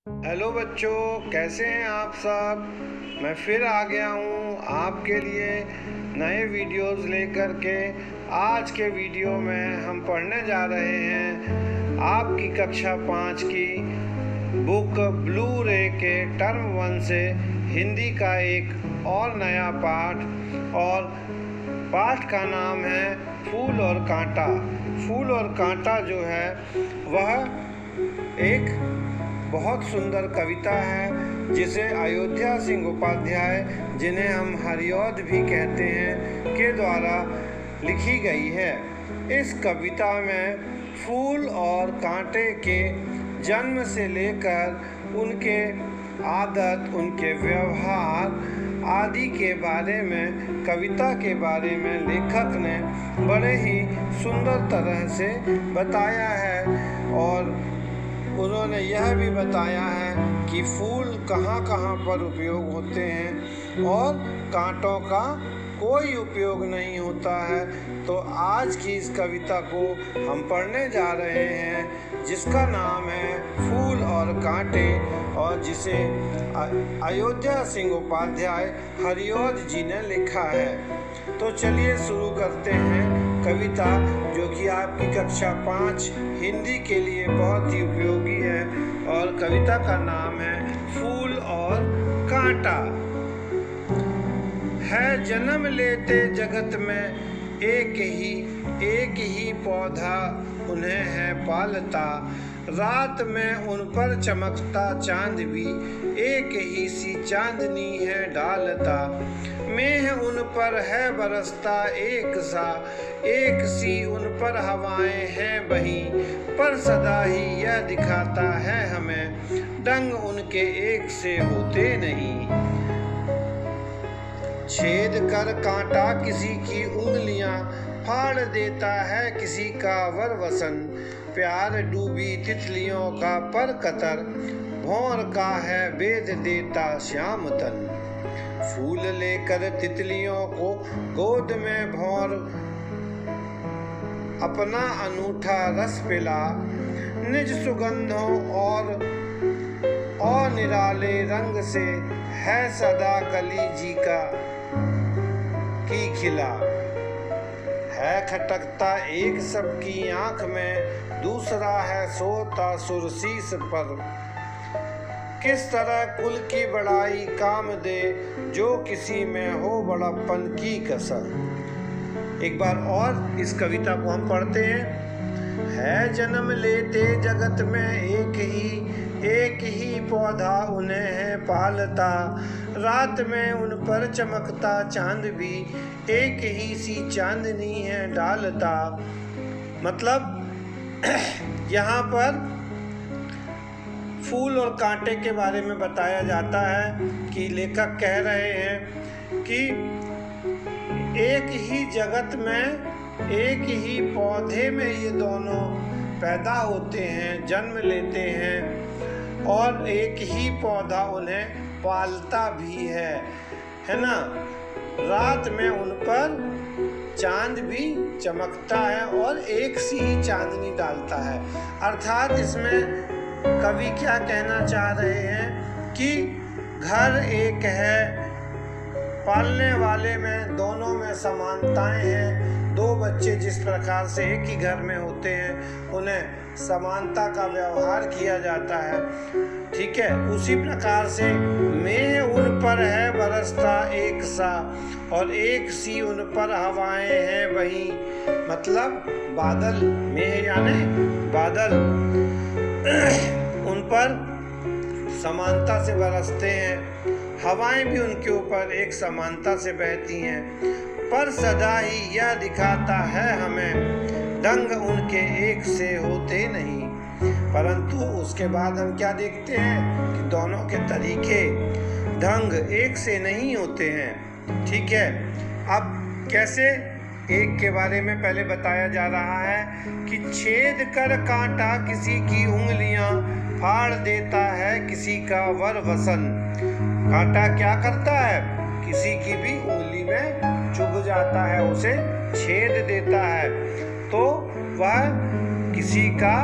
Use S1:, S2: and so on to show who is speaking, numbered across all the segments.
S1: Hello बच्चों, कैसे हैं आप सब। मैं फिर आ गया हूँ आपके लिए नए वीडियोस लेकर के। आज के वीडियो में हम पढ़ने जा रहे हैं आपकी कक्षा 5 की बुक ब्लू रे के टर्म 1 से हिंदी का एक और नया पाठ। और पाठ का नाम है फूल और कांटा। फूल और कांटा जो है वह एक बहुत सुंदर कविता है जिसे अयोध्या सिंह उपाध्याय, जिन्हें हम हरिऔध भी कहते हैं, के द्वारा लिखी गई है। इस कविता में फूल और कांटे के जन्म से लेकर उनके आदत, उनके व्यवहार आदि के बारे में, कविता के बारे में लेखक ने बड़े ही सुंदर तरह से बताया है। और उन्होंने यह भी बताया है कि फूल कहाँ कहाँ पर उपयोग होते हैं और कांटों का कोई उपयोग नहीं होता है। तो आज की इस कविता को हम पढ़ने जा रहे हैं, जिसका नाम है फूल और कांटे, और जिसे अयोध्या सिंह उपाध्याय हरिऔध जी ने लिखा है। तो चलिए शुरू करते हैं कविता, जो कि आपकी कक्षा 5 हिंदी के लिए बहुत ही उपयोगी है। और कविता का नाम है फूल और कांटा। है जन्म लेते जगत में एक ही पौधा उन्हें है पालता। रात में उन पर चमकता चांद भी एक ही सी चांदनी है डालता। मेह उन पर है बरसता एक सी उन पर हवाएं हैं बही। पर सदा ही यह दिखाता है हमें, डंग उनके एक से होते नहीं। छेद कर कांटा किसी की उंगलियां, फाड़ देता है किसी का वरवसन। प्यार डूबी तितलियों का पर कतर, भौर का है वेद देता श्याम तन। फूल लेकर तितलियों को गोद में भौर अपना अनूठा रस पिला। निज सुगंधों और निराले रंग से है सदा कली जी की खिला। है खटकता एक सबकी आंख में, दूसरा है सोता सुरसीस पर। किस तरह कुल की बड़ाई काम दे, जो किसी में हो बड़प्पन की कसर। एक बार और इस कविता को हम पढ़ते हैं। है जन्म लेते जगत में एक ही पौधा उन्हें है पालता। रात में उन पर चमकता चांद भी एक ही सी चांदनी है डालता। मतलब यहाँ पर फूल और कांटे के बारे में बताया जाता है कि लेखक कह रहे हैं कि एक ही जगत में, एक ही पौधे में ये दोनों पैदा होते हैं, जन्म लेते हैं, और एक ही पौधा उन्हें पालता भी है ना। रात में उन पर चांद भी चमकता है और एक सी ही चांदनी डालता है। अर्थात इसमें कवि क्या कहना चाह रहे हैं कि घर एक है, पालने वाले में दोनों में समानताएं हैं। दो बच्चे जिस प्रकार से एक ही घर में होते हैं, उन्हें समानता का व्यवहार किया जाता है, ठीक है। उसी प्रकार से मेह उन पर है बरसता एक सा, और एक सी उन पर हवाएं हैं वही। मतलब बादल, मेह यानी बादल, उन पर समानता से बरसते हैं। हवाएं भी उनके ऊपर एक समानता से बहती हैं। पर सदा ही यह दिखाता है हमें, ढंग उनके एक से होते नहीं। परंतु उसके बाद हम क्या देखते हैं कि दोनों के तरीके, ढंग एक से नहीं होते हैं, ठीक है। अब कैसे, एक के बारे में पहले बताया जा रहा है कि छेद कर कांटा किसी की उंगलियां, फाड़ देता है किसी का वरवसन। कांटा क्या करता है, किसी की भी उंगली में चुभ जाता है, उसे छेद देता है, तो वह किसी का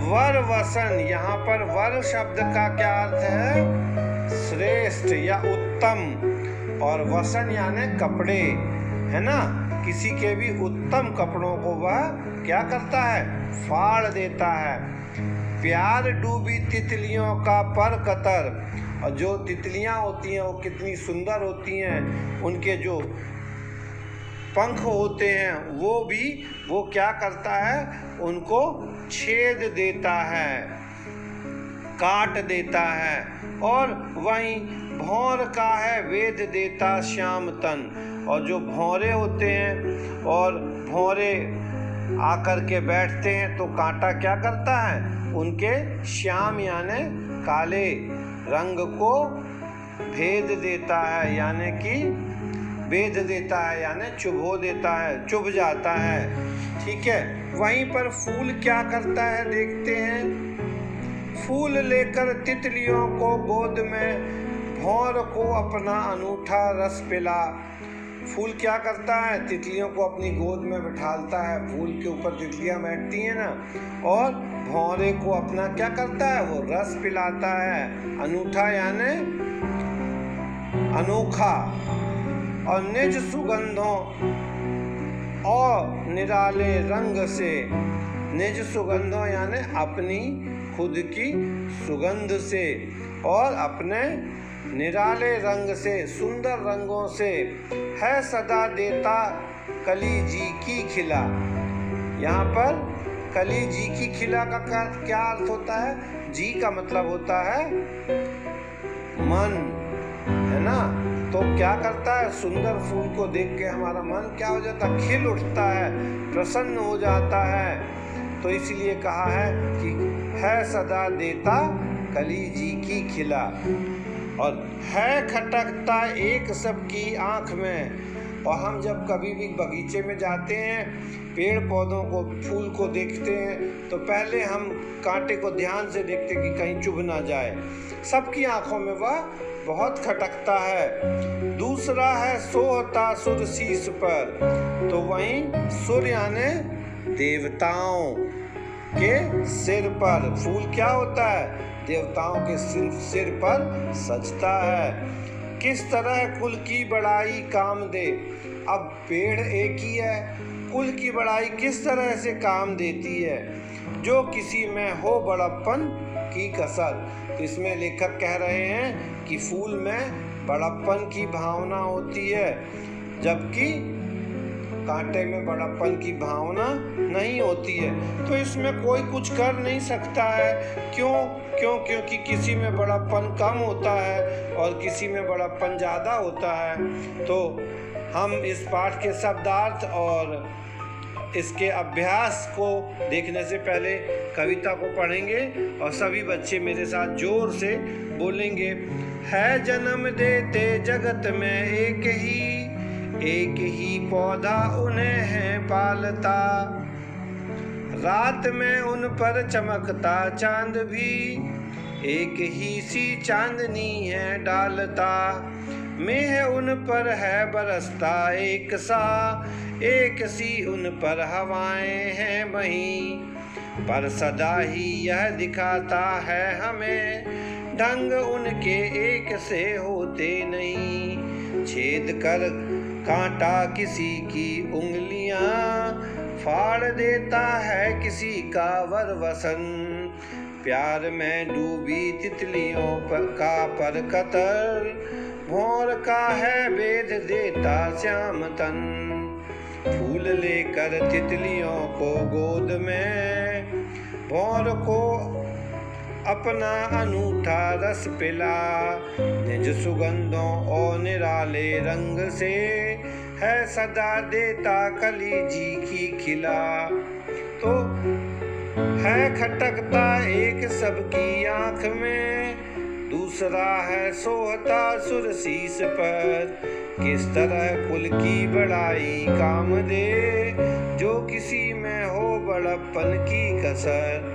S1: वर वसन, यहाँ पर वर शब्द का क्या अर्थ है? श्रेष्ठ या उत्तम, और वसन यानी कपड़े, है ना। किसी के भी उत्तम कपड़ों को वह क्या करता है? फाड़ देता है। प्यार डूबी तितलियों का पर कतर, और जो तितलियां होती हैं वो कितनी सुंदर होती हैं, उनके जो पंख होते हैं वो क्या करता है? उनको छेद देता है, काट देता है। और वहीं भौर का है वेद देता श्याम तन, और जो भौरे होते हैं और भौरे आकर के बैठते हैं तो कांटा क्या करता है? उनके श्याम यानी काले रंग को भेद देता है, यानी कि भेद देता है, यानी चुभो देता है, चुभ जाता है। ठीक है। वहीं पर फूल क्या करता है देखते हैं। फूल लेकर तितलियों को गोद में भौर को अपना अनूठा रस पिला। फूल क्या करता है? तितलियों को अपनी गोद में बिठालता है। फूल के ऊपर तितलियां बैठती हैं ना, और भौरे को अपना क्या करता है? वो रस पिलाता है। अनूठा यानी अनोखा। और निज सुगंधों और निराले रंग से, निज सुगंधों यानी अपनी खुद की सुगंध से, और अपने निराले रंग से, सुंदर रंगों से है सदा देता कली जी की खिला। यहाँ पर कली जी की खिला का क्या अर्थ होता है? जी का मतलब होता है मन, है ना। तो क्या करता है? सुंदर फूल को देख के हमारा मन क्या हो जाता है? खिल उठता है, प्रसन्न हो जाता है। तो इसलिए कहा है कि है सदा देता कली जी की खिला। और है खटकता एक सबकी आँख में। और हम जब कभी भी बगीचे में जाते हैं, पेड़ पौधों को, फूल को देखते हैं, तो पहले हम कांटे को ध्यान से देखते हैं कि कहीं चुभ ना जाए। सबकी आंखों में वह बहुत खटकता है। दूसरा है सोहता सुर शीश पर। तो वहीं सुर यानी देवताओं के सिर पर फूल क्या होता है? देवताओं के सिर पर सजता है। किस तरह कुल की बड़ाई काम दे। अब पेड़ एक ही है, कुल की बड़ाई किस तरह से काम देती है? जो किसी में हो बड़प्पन की कसर। इसमें लेखक कह रहे हैं कि फूल में बड़प्पन की भावना होती है, जबकि कांटे में बड़प्पन की भावना नहीं होती है। तो इसमें कोई कुछ कर नहीं सकता है। क्योंकि किसी में बड़प्पन कम होता है और किसी में बड़प्पन ज़्यादा होता है। तो हम इस पाठ के शब्दार्थ और इसके अभ्यास को देखने से पहले कविता को पढ़ेंगे, और सभी बच्चे मेरे साथ जोर से बोलेंगे। है जन्म देते जगत में एक ही पौधा उन्हें है पालता। रात में उन पर चमकता चांद भी एक ही सी चांदनी है डालता। मेह उन पर है बरसता एक सी उन पर हवाएं हैं वहीं। पर सदा ही यह दिखाता है हमें ढंग उनके एक से होते नहीं। छेद कर कांटा किसी की उंगलियां फाड़ देता है किसी का वर वसन। प्यार में डूबी तितलियों का पर कतर भौर का है वेद देता श्याम तन। फूल लेकर तितलियों को गोद में भौर को अपना अनूठा रस पिला। निज सुगंधों और निराले रंग से है सदा देता कली जी की खिला। तो है खटकता एक सबकी आँख में, दूसरा है सोहता सुर शीश पर। किस तरह कुल की बड़ाई काम दे, जो किसी में हो बड़प्पन की कसर।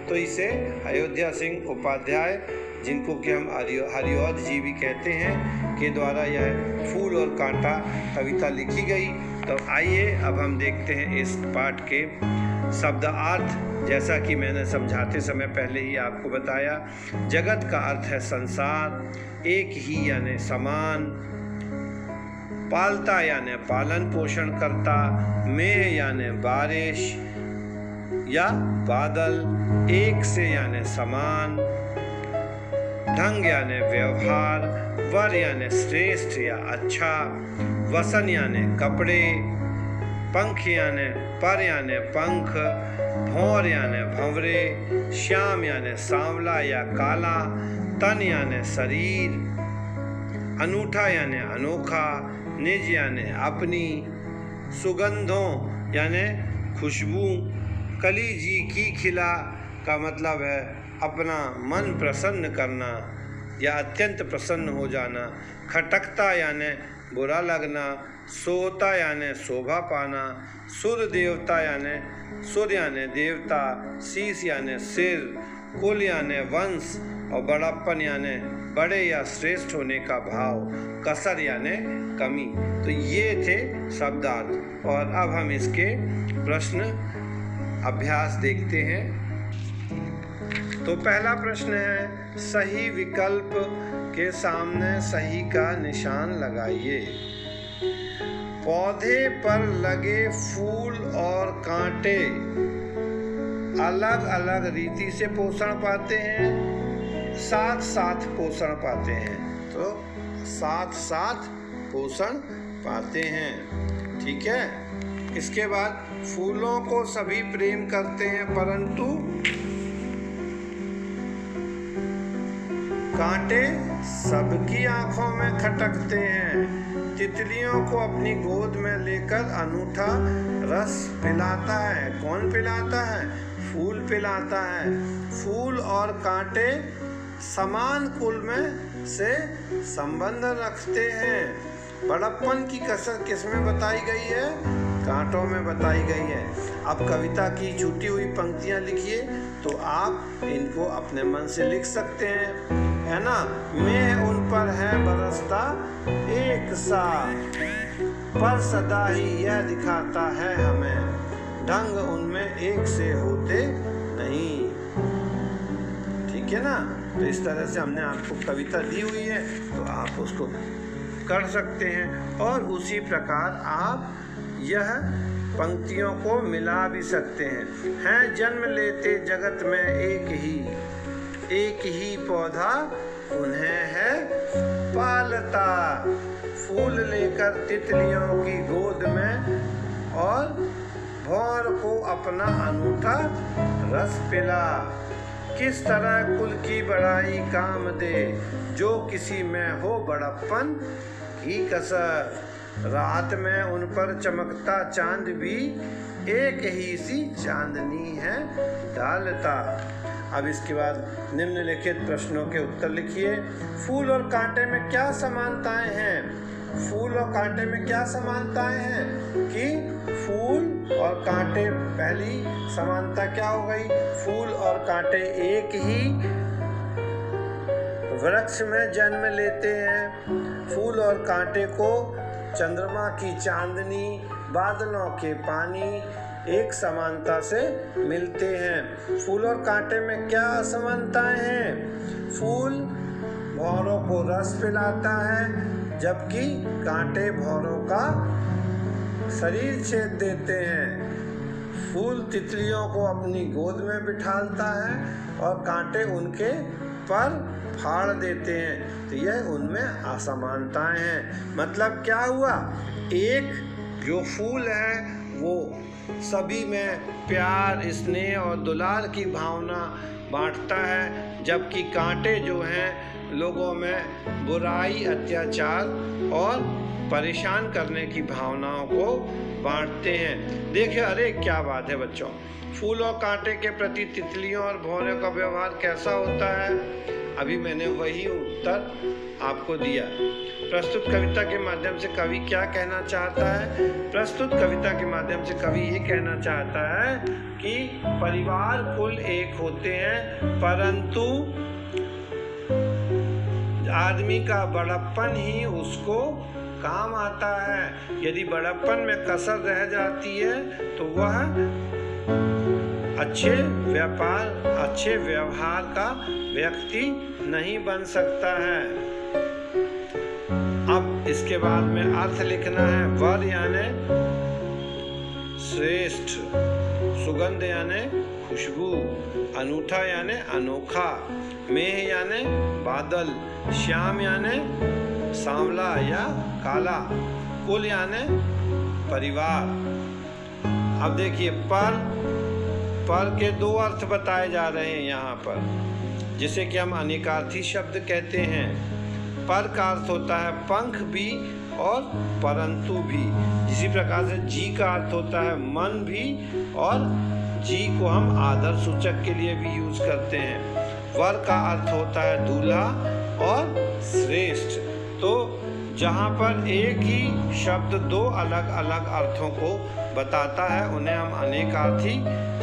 S1: तो इसे अयोध्या सिंह उपाध्याय, जिनको कि हम हरिऔध जी भी कहते हैं, के द्वारा यह फूल और कांटा कविता लिखी गई। तो आइए अब हम देखते हैं इस पाठ के शब्दार्थ जैसा कि मैंने समझाते समय पहले ही आपको बताया, जगत का अर्थ है संसार, एक ही यानी समान, पालता यानी पालन पोषण करता, मेह यानी बारिश या बादल, एक से यानी समान, ढंग यानी व्यवहार, वर यानी श्रेष्ठ या अच्छा, वसन यानी कपड़े, पंख यानी पर यानी पंख, भौर यानी भंवरे, श्याम यानी सांवला या काला, तन यानी शरीर, अनूठा यानी अनोखा, निज यानी अपनी, सुगंधों यानी खुशबू, कली जी की खिला का मतलब है अपना मन प्रसन्न करना या अत्यंत प्रसन्न हो जाना, खटकता यानी बुरा लगना, सोता यानी शोभा पाना, सूर्य देवता यानी सूर्य यानी देवता, शीश यानी सिर, कुल यानी वंश और बड़प्पन यानी बड़े या श्रेष्ठ होने का भाव, कसर यानी कमी। तो ये थे शब्दार्थ और अब हम इसके प्रश्न अभ्यास देखते हैं। तो पहला प्रश्न है, सही विकल्प के सामने सही का निशान लगाइए। पौधे पर लगे फूल और कांटे अलग अलग रीति से पोषण पाते हैं, साथ साथ पोषण पाते हैं। तो साथ साथ पोषण पाते हैं, ठीक है। इसके बाद फूलों को सभी प्रेम करते हैं परंतु कांटे सबकी आंखों में खटकते हैं। तितलियों को अपनी गोद में लेकर अनूठा रस पिलाता है। कौन पिलाता है? फूल पिलाता है। फूल और कांटे समान कुल में से संबंध रखते हैं। बड़प्पन की कसर किसमें बताई गई है? कांटों में बताई गई है। अब कविता की छूटी हुई पंक्तियां लिखिए, तो आप इनको अपने मन से लिख सकते हैं, है ना। मैं उन पर है बरसता एक सा, पर सदा ही यह दिखाता है हमें, ढंग उनमें एक से होते नहीं। ठीक है ना। तो इस तरह से हमने आपको कविता दी हुई है, तो आप उसको कर सकते हैं और उसी प्रकार आप यह पंक्तियों को मिला भी सकते हैं। जन्म लेते जगत में एक ही पौधा उन्हें है पालता, फूल लेकर तितलियों की गोद में और भौर को अपना अनूठा रस पिला। किस तरह कुल की बड़ाई काम दे, जो किसी में हो बड़प्पन की कसर। रात में उन पर चमकता चांद भी एक ही सी चांदनी है डालता। अब इसके बाद निम्नलिखित प्रश्नों के उत्तर लिखिए। फूल और कांटे में क्या समानताएं हैं? फूल और कांटे में क्या समानताएं हैं कि फूल और कांटे, पहली समानता क्या हो गई? फूल और कांटे एक ही वृक्ष में जन्म लेते हैं। फूल और कांटे को चंद्रमा की चांदनी, बादलों के पानी एक समानता से मिलते हैं। फूल और कांटे में क्या असमानताएं हैं? फूल भौरों को रस पिलाता है, जबकि कांटे भौरों का शरीर छेद देते हैं। फूल तितलियों को अपनी गोद में बिठालता है और कांटे उनके पर फाड़ देते हैं। तो यह उनमें असमानताएं हैं। मतलब क्या हुआ? एक जो फूल है वो सभी में प्यार, स्नेह और दुलार की भावना बांटता है, जबकि कांटे जो हैं लोगों में बुराई, अत्याचार और परेशान करने की भावनाओं को बांटते हैं। देखिए, अरे क्या बात है बच्चों, फूल और कांटे के प्रति तितलियों और भौरों का व्यवहार कैसा होता है? अभी मैंने वही उत्तर आपको दिया। प्रस्तुत कविता के माध्यम से कवि क्या कहना चाहता है? प्रस्तुत कविता के माध्यम से कवि ये कहना चाहता है कि परिवार कुल एक होते हैं, परंतु आदमी का बड़प्पन ही उसको काम आता है। यदि बड़प्पन में कसर रह जाती है तो वह अच्छे व्यवहार का व्यक्ति नहीं बन सकता है। अब इसके बाद में अर्थ लिखना है। वर यानी श्रेष्ठ, सुगंध यानी खुशबू, अनूठा यानी अनोखा, मेह यानी बादल, श्याम यानी सांवला या काला, कुल यानी परिवार। अब देखिए पर के दो अर्थ बताए जा रहे हैं यहाँ पर, जिसे कि हम अनेकार्थी शब्द कहते हैं। पर का अर्थ होता है पंख भी और परंतु भी। इसी प्रकार से जी का अर्थ होता है मन भी, और जी को हम आदर सूचक के लिए भी यूज करते हैं। वर का अर्थ होता है दूल्हा और श्रेष्ठ। तो जहाँ पर एक ही शब्द दो अलग अलग अर्थों को बताता है उन्हें हम अनेकार्थी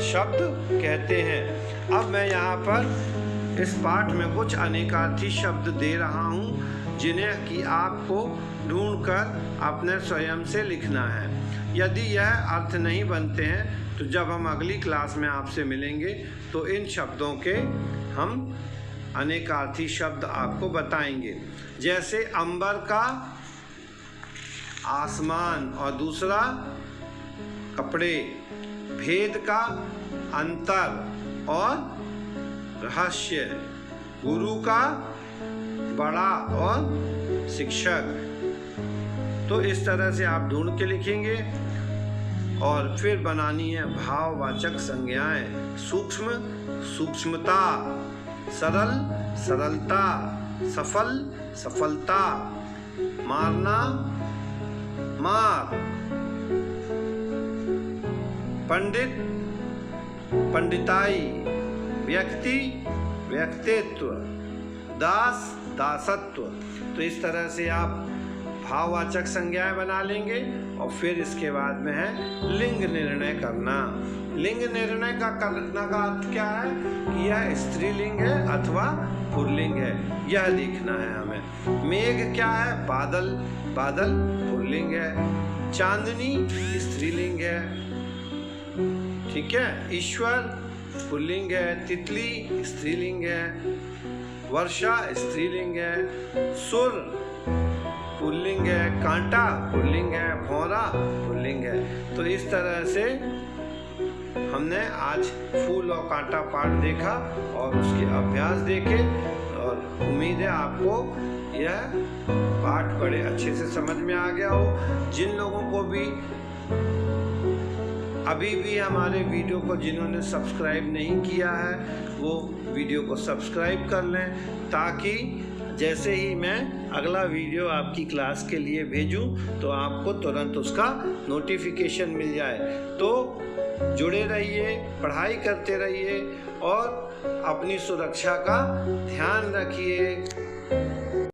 S1: शब्द कहते हैं। अब मैं यहाँ पर इस पाठ में कुछ अनेकार्थी शब्द दे रहा हूँ, जिन्हें कि आपको ढूंढकर अपने स्वयं से लिखना है। यदि यह अर्थ नहीं बनते हैं तो जब हम अगली क्लास में आपसे मिलेंगे तो इन शब्दों के हम अनेकार्थी शब्द आपको बताएंगे। जैसे अंबर का आसमान और दूसरा कपड़े, भेद का अंतर और रहस्य, गुरु का बड़ा और शिक्षक। तो इस तरह से आप ढूंढ के लिखेंगे और फिर बनानी है भाववाचक संज्ञाएं। सूक्ष्म, सूक्ष्मता, सरल, सरलता, सफल, सफलता, मारना, मार, पंडित, पंडिताई, व्यक्ति, व्यक्तित्व, दास, दासत्व। तो इस तरह से आप भाववाचक संज्ञाएं बना लेंगे और फिर इसके बाद में है लिंग निर्णय करना। लिंग निर्णय का करना का अर्थ क्या है कि यह स्त्रीलिंग है अथवा पुल्लिंग है, यह लिखना है हमें। मेघ क्या है? बादल, बादल पुल्लिंग है। चांदनी स्त्रीलिंग है, ठीक है। ईश्वर पुल्लिंग है। तितली स्त्रीलिंग है। वर्षा स्त्रीलिंग है। सुर पुल्लिंग है। कांटा पुल्लिंग है। भौरा पुल्लिंग है। तो इस तरह से हमने आज फूल और कांटा पाठ देखा और उसके अभ्यास देखे, और उम्मीद है आपको यह पाठ बड़े अच्छे से समझ में आ गया हो। जिन लोगों को भी अभी भी हमारे वीडियो को जिन्होंने सब्सक्राइब नहीं किया है वो वीडियो को सब्सक्राइब कर लें, ताकि जैसे ही मैं अगला वीडियो आपकी क्लास के लिए भेजूं तो आपको तुरंत उसका नोटिफिकेशन मिल जाए। तो जुड़े रहिए, पढ़ाई करते रहिए और अपनी सुरक्षा का ध्यान रखिए।